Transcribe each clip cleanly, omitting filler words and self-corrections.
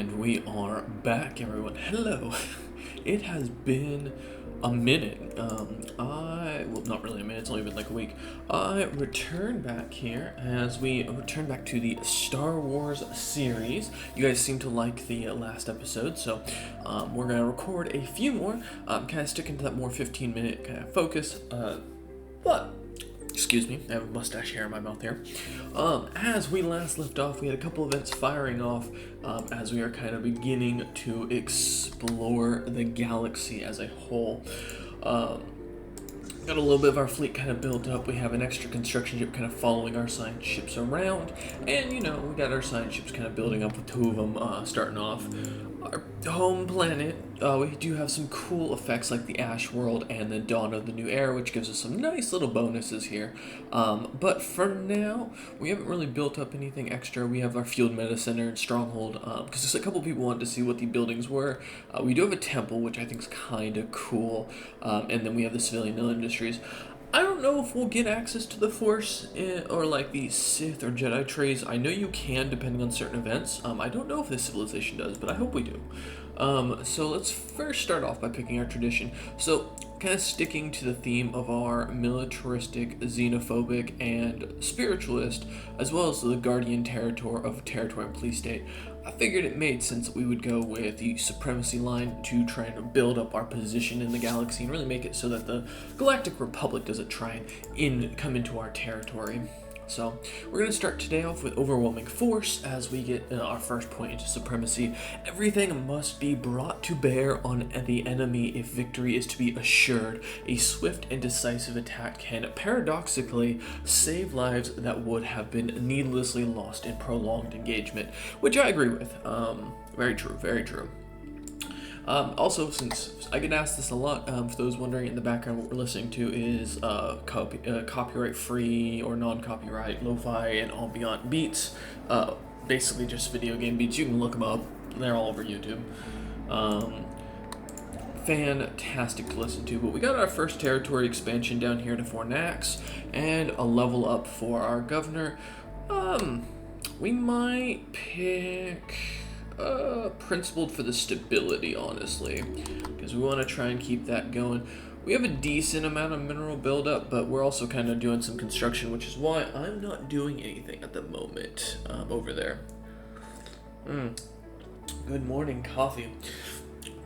And we are back, everyone. Hello. It has been a minute. Well, not really a minute, it's only been like a week. I returned back here as we return back to the Star Wars series. You guys seem to like the last episode, so we're going to record a few more, kind of sticking to that more 15-minute kind of focus. But excuse me, I have a mustache hair in my mouth here. As we last left off, we had a couple events firing off as we are kind of beginning to explore the galaxy as a whole. Got a little bit of our fleet kind of built up. We have an extra construction ship kind of following our science ships around. And, we got our science ships kind of building up with two of them starting off. Our home planet, we do have some cool effects like the Ash World and the Dawn of the New Era, which gives us some nice little bonuses here. But for now, we haven't really built up anything extra. We have our Field Meta Center and Stronghold, because a couple people wanted to see what the buildings were. We do have a temple, which I think is kind of cool, and then we have the civilian industries. I don't know if we'll get access to the Force or like the Sith or Jedi trees. I know you can depending on certain events. I don't know if this civilization does, but I hope we do. So let's first start off by picking our tradition. So kind of sticking to the theme of our militaristic, xenophobic, and spiritualist, as well as the guardian territory of territory and police state, I figured it made sense that we would go with the supremacy line to try and build up our position in the galaxy and really make it so that the Galactic Republic doesn't try and come into our territory. So we're going to start today off with overwhelming force as we get our first point into supremacy. Everything must be brought to bear on the enemy if victory is to be assured. A swift and decisive attack can paradoxically save lives that would have been needlessly lost in prolonged engagement, which I agree with. Very true, very true. Also, since I get asked this a lot, for those wondering, in the background what we're listening to is copyright-free or non-copyright lo-fi and ambient beats. Basically just video game beats. You can look them up. They're all over YouTube. Fantastic to listen to. But we got our first territory expansion down here to Fornax and a level up for our governor. We might pick principled for the stability, honestly, because we want to try and keep that going. We have a decent amount of mineral buildup, but we're also kind of doing some construction, which is why I'm not doing anything at the moment over there. Good morning, coffee.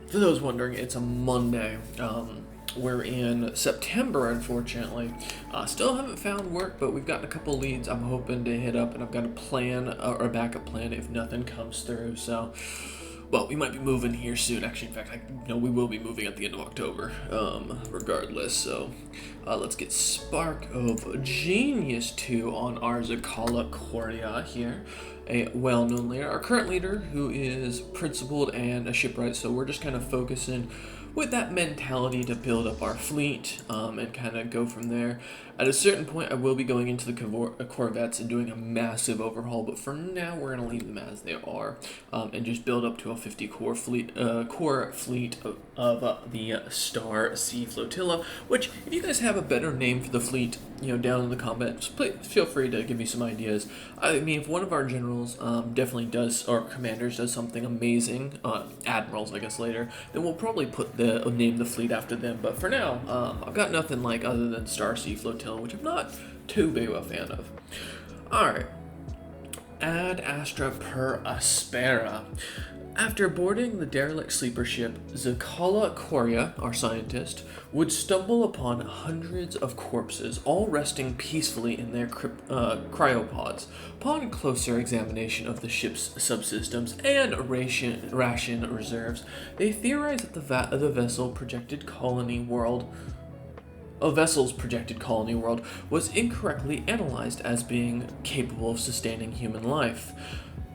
For those wondering, it's a Monday. We're in September, unfortunately. Still haven't found work, but we've gotten a couple leads I'm hoping to hit up, and I've got a plan, or a backup plan if nothing comes through. So, well, we might be moving here soon. Actually, in fact, I know we will be moving at the end of October, regardless. So, let's get Spark of Genius 2 on our Zakala Korea here. A well-known leader. Our current leader, who is principled and a shipwright, so we're just kind of focusing with that mentality to build up our fleet and kind of go from there. At a certain point, I will be going into the Corvettes and doing a massive overhaul, but for now, we're going to leave them as they are and just build up to a 50 core fleet of the Star Sea Flotilla, which, if you guys have a better name for the fleet, down in the comments, please feel free to give me some ideas. I mean, if one of our generals definitely does, or commanders does something amazing, admirals, I guess, later, then we'll probably name the fleet after them. But for now, I've got nothing other than Star Sea Flotilla, which I'm not too big of a fan of. Alright. Ad Astra per Aspera. After boarding the derelict sleeper ship, Zakala Korea, our scientist, would stumble upon hundreds of corpses, all resting peacefully in their cryopods. Upon closer examination of the ship's subsystems and ration reserves, they theorized that the vessel's projected colony world was incorrectly analyzed as being capable of sustaining human life.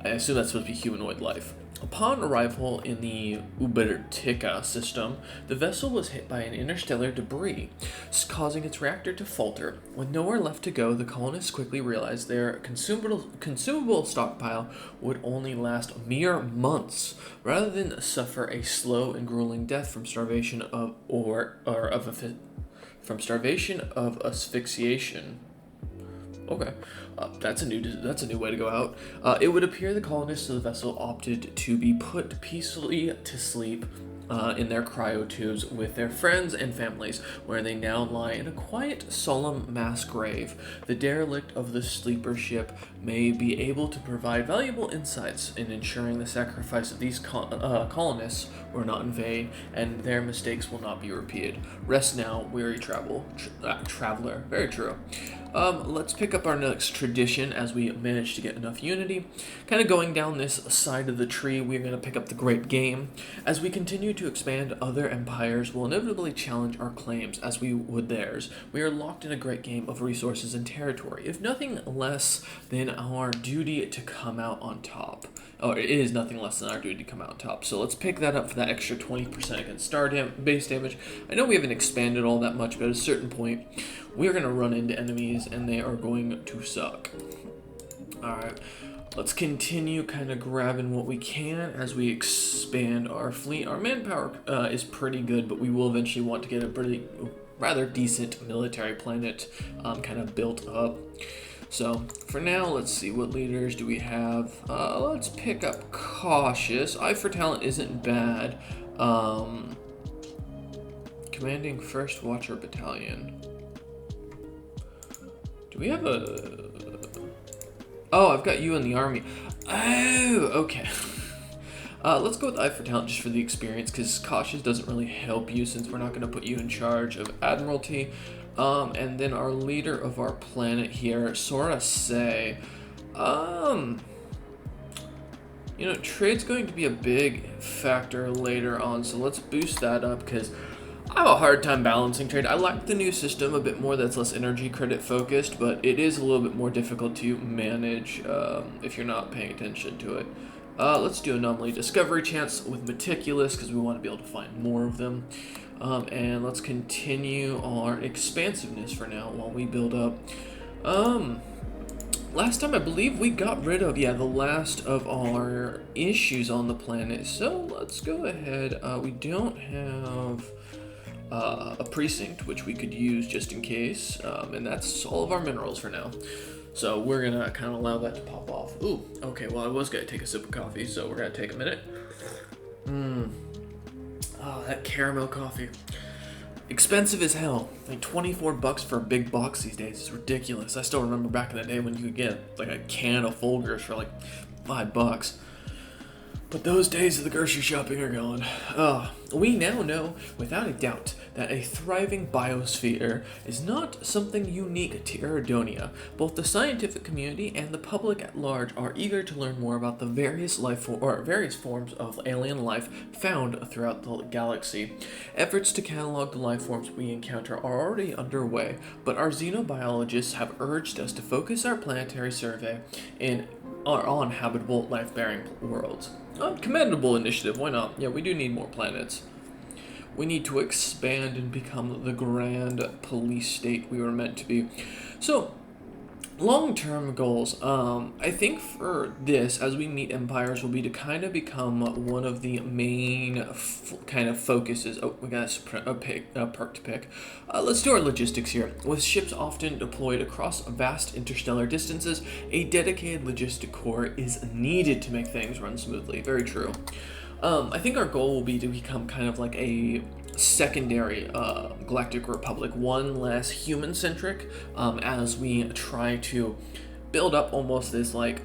I assume that's supposed to be humanoid life. Upon arrival in the Ubertica system, the vessel was hit by an interstellar debris, causing its reactor to falter. With nowhere left to go, the colonists quickly realized their consumable stockpile would only last mere months, rather than suffer a slow and grueling death from starvation of asphyxiation. Okay. That's a new way to go out. It would appear the colonists of the vessel opted to be put peacefully to sleep in their cryotubes with their friends and families, where they now lie in a quiet, solemn mass grave. The derelict of the sleeper ship may be able to provide valuable insights in ensuring the sacrifice of these colonists were not in vain, and their mistakes will not be repeated. Rest now, weary traveler. Very true. Let's pick up our next tradition as we manage to get enough unity. Kind of going down this side of the tree, we're going to pick up the Great Game. As we continue to expand, other empires will inevitably challenge our claims as we would theirs. We are locked in a great game of resources and territory, if nothing less than our duty to come out on top. Or it is nothing less than our duty to come out on top. So let's pick that up for that extra 20% against base damage. I know we haven't expanded all that much, but at a certain point, we're going to run into enemies and they are going to suck. Alright, let's continue kind of grabbing what we can as we expand our fleet. Our manpower is pretty good, but we will eventually want to get a rather decent military planet kind of built up. So for now, let's see, what leaders do we have? Let's pick up Cautious. Eye for Talent isn't bad. Commanding 1st Watcher Battalion. Do we have a... Oh, I've got you in the army. Oh, okay. Let's go with Eye for Talent just for the experience, because Cautious doesn't really help you since we're not going to put you in charge of Admiralty. And then our leader of our planet here, Sora Say. You know, trade's going to be a big factor later on, so let's boost that up, because I have a hard time balancing trade. I like the new system a bit more that's less energy credit focused, but it is a little bit more difficult to manage if you're not paying attention to it. Let's do Anomaly Discovery Chance with Meticulous, because we want to be able to find more of them. And let's continue our expansiveness for now while we build up. Last time I believe we got rid of, the last of our issues on the planet. So let's go ahead. We don't have a precinct, which we could use just in case. And that's all of our minerals for now. So we're going to kind of allow that to pop off. Ooh, okay, well, I was going to take a sip of coffee, so we're going to take a minute. Oh, that caramel coffee. Expensive as hell. Like $24 for a big box these days. It's ridiculous. I still remember back in the day when you could get like a can of Folgers for like $5. But those days of the grocery shopping are gone. We now know, without a doubt, that a thriving biosphere is not something unique to Eridonia. Both the scientific community and the public at large are eager to learn more about the various forms of alien life found throughout the galaxy. Efforts to catalog the life forms we encounter are already underway, but our xenobiologists have urged us to focus our planetary survey on habitable life-bearing worlds. Commendable initiative, why not? Yeah, we do need more planets. We need to expand and become the grand police state we were meant to be. So, long-term goals. I think for this, as we meet empires, will be to kind of become one of the main kind of focuses. Oh, we got a perk to pick. Let's do our logistics here. With ships often deployed across vast interstellar distances, a dedicated logistic core is needed to make things run smoothly. Very true. I think our goal will be to become kind of like a secondary galactic republic, one less human-centric, as we try to build up almost this, like,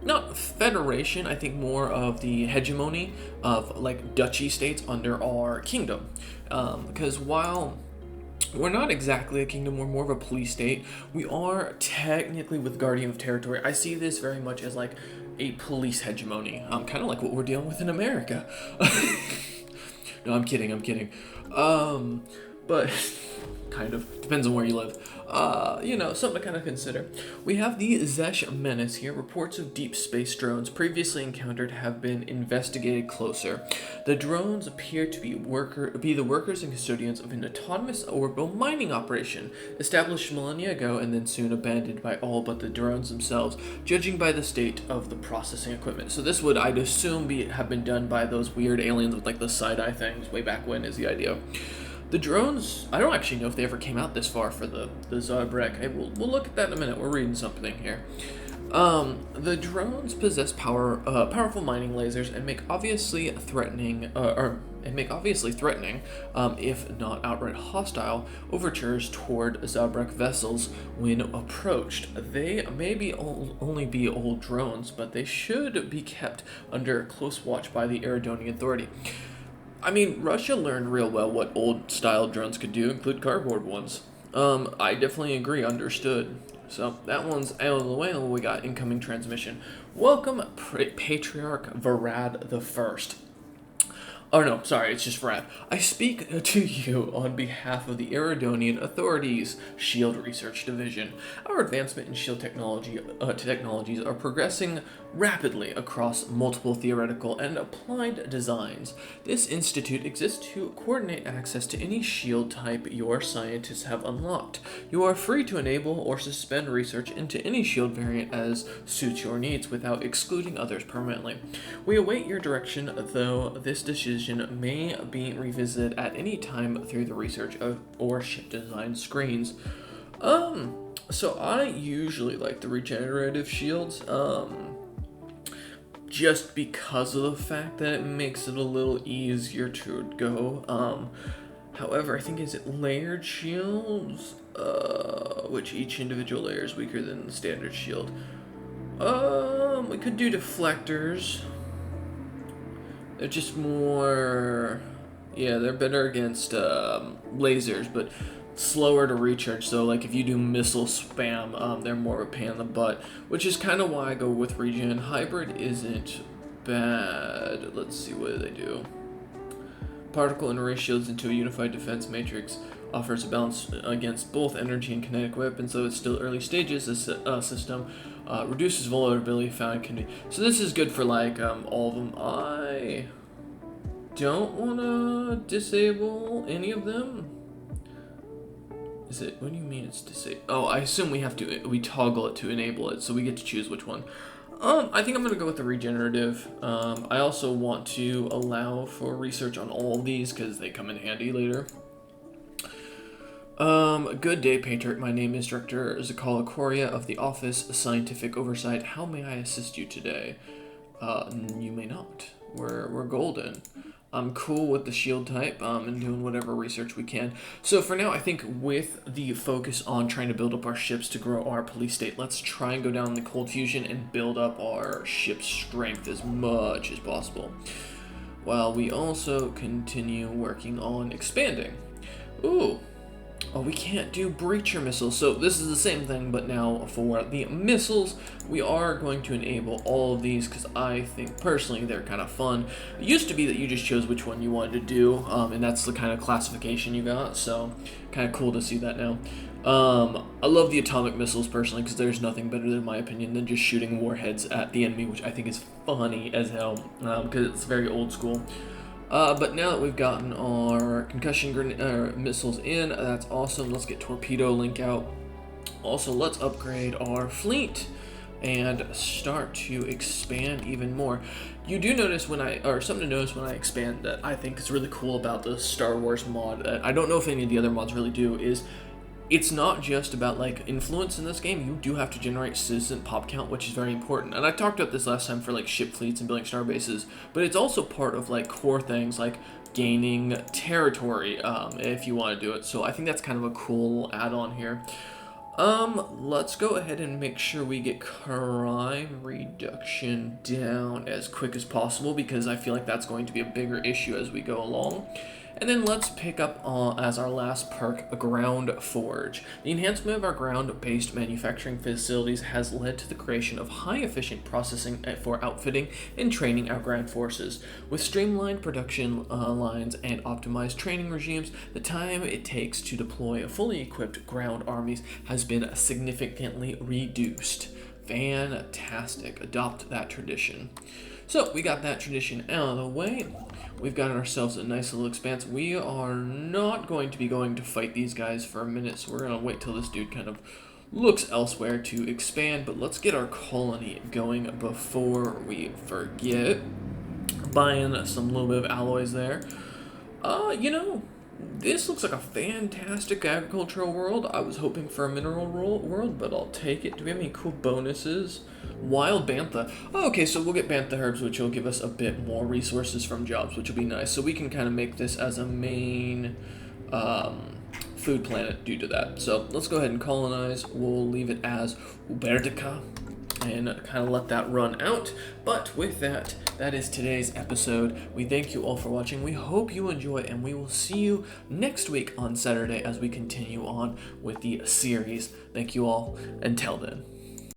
not federation, I think more of the hegemony of, like, duchy states under our kingdom. Because while we're not exactly a kingdom, we're more of a police state, we are technically with Guardian of Territory. I see this very much as, like, a police hegemony, kind of like what we're dealing with in America. No, I'm kidding. But kind of depends on where you live. Something to kind of consider. We have the Zesh Menace here. Reports of deep space drones previously encountered have been investigated closer. The drones appear to be the workers and custodians of an autonomous orbital mining operation established millennia ago and then soon abandoned by all but the drones themselves, judging by the state of the processing equipment. So this would, I'd assume, have been done by those weird aliens with like the side-eye things way back when, is the idea. The drones, I don't actually know if they ever came out this far for the Zabrak. Hey, we'll look at that in a minute. We're reading something here. The drones possess powerful mining lasers and make obviously threatening, if not outright hostile, overtures toward Zabrak vessels when approached. They may be only be old drones, but they should be kept under close watch by the Eridonian Authority. I mean, Russia learned real well what old-style drones could do, include cardboard ones. I definitely agree, understood. So that one's out of the way, and we got incoming transmission. Welcome, Patriarch Varad the First. Oh no, sorry, it's just Varad. I speak to you on behalf of the Eridonian Authority's SHIELD Research Division. Our advancement in SHIELD technologies are progressing rapidly across multiple theoretical and applied designs. This institute exists to coordinate access to any SHIELD type your scientists have unlocked. You are free to enable or suspend research into any SHIELD variant as suits your needs without excluding others permanently. We await your direction, though this decision may be revisited at any time through the research or ship design screens. So I usually like the regenerative shields, just because of the fact that it makes it a little easier to go. However, I think is it layered shields, which each individual layer is weaker than the standard shield. We could do deflectors. They're just more, yeah, they're better against lasers, but slower to recharge. So like if you do missile spam, they're more of a pain in the butt, which is kind of why I go with regen. Hybrid isn't bad. Let's see what they do. Particle and array shields into a unified defense matrix offers a balance against both energy and kinetic weapons, though it's still early stages. This system reduces vulnerability found can be. So this is good for like all of them. I don't want to disable any of them. Is it? What do you mean it's disabled? Oh, I assume we toggle it to enable it, so we get to choose which one. I think I'm gonna go with the regenerative. I also want to allow for research on all of these because they come in handy later. Good day, Patriarch. My name is Director Zakala Korea of the Office of Scientific Oversight. How may I assist you today? You may not. We're golden. I'm cool with the shield type, and doing whatever research we can. So for now, I think with the focus on trying to build up our ships to grow our police state, let's try and go down the cold fusion and build up our ship's strength as much as possible, while we also continue working on expanding. Ooh. Oh, we can't do breacher missiles, so this is the same thing, but now for the missiles, we are going to enable all of these because I think personally they're kind of fun. It used to be that you just chose which one you wanted to do, and that's the kind of classification you got, so kind of cool to see that now. I love the atomic missiles personally because there's nothing better, in my opinion, than just shooting warheads at the enemy, which I think is funny as hell because it's very old school. But now that we've gotten our concussion missiles in, that's awesome. Let's get torpedo link out. Also, let's upgrade our fleet and start to expand even more. You do notice something to notice when I expand that I think is really cool about the Star Wars mod, that I don't know if any of the other mods really do, is it's not just about like influence in this game. You do have to generate citizen pop count, which is very important. And I talked about this last time for like ship fleets and building star bases, but it's also part of like core things like gaining territory if you want to do it. So I think that's kind of a cool add-on here. Let's go ahead and make sure we get crime reduction down as quick as possible because I feel like that's going to be a bigger issue as we go along. And then let's pick up as our last perk, a ground forge. The enhancement of our ground-based manufacturing facilities has led to the creation of high-efficient processing for outfitting and training our ground forces. With streamlined production lines and optimized training regimes, the time it takes to deploy a fully equipped ground armies has been significantly reduced. Fantastic. Adopt that tradition. So we got that tradition out of the way. We've got ourselves a nice little expanse. We are not going to be going to fight these guys for a minute, so we're going to wait till this dude kind of looks elsewhere to expand. But let's get our colony going before we forget. Buying some little bit of alloys there. This looks like a fantastic agricultural world. I was hoping for a mineral world, but I'll take it. Do we have any cool bonuses? Wild bantha. Oh, okay, so we'll get bantha herbs, which will give us a bit more resources from jobs, which will be nice. So we can kind of make this as a main food planet due to that. So let's go ahead and colonize. We'll leave it as Ubertica and kind of let that run out. But with that, that is today's episode. We thank you all for watching. We hope you enjoy, and we will see you next week on Saturday as we continue on with the series. Thank you all. Until then.